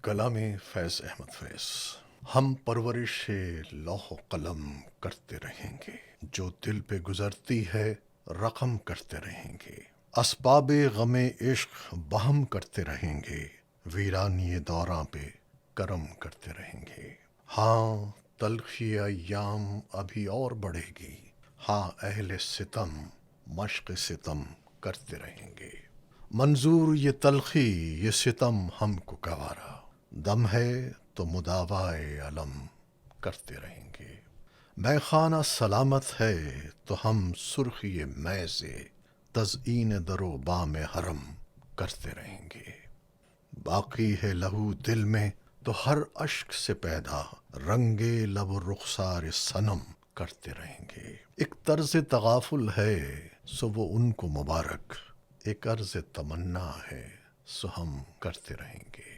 कलामी फैज अहमद फैज। हम परवरिश लौह कलम करते रहेंगे, जो दिल पे गुजरती है रकम करते रहेंगे। असबाबे गमे इश्क बहम करते रहेंगे, वीरानी दौरां पे करम करते रहेंगे। हाँ, तलखी अय्याम अभी और बढ़ेगी, हाँ अहले सितम मश्क सितम करते रहेंगे। मंजूर ये तलखी ये सितम हमको गवारा, दम है तो मुदावाए अलम करते रहेंगे। मैखाना सलामत है तो हम सुर्खी मै से तज़ईन दरो बाम हरम करते रहेंगे। बाकी है लहू दिल में तो हर अश्क से पैदा रंगे लब रुखसार सनम करते रहेंगे। एक तर्ज तगाफुल है सो वो उनको मुबारक, एक अर्ज तमन्ना है सो हम करते रहेंगे।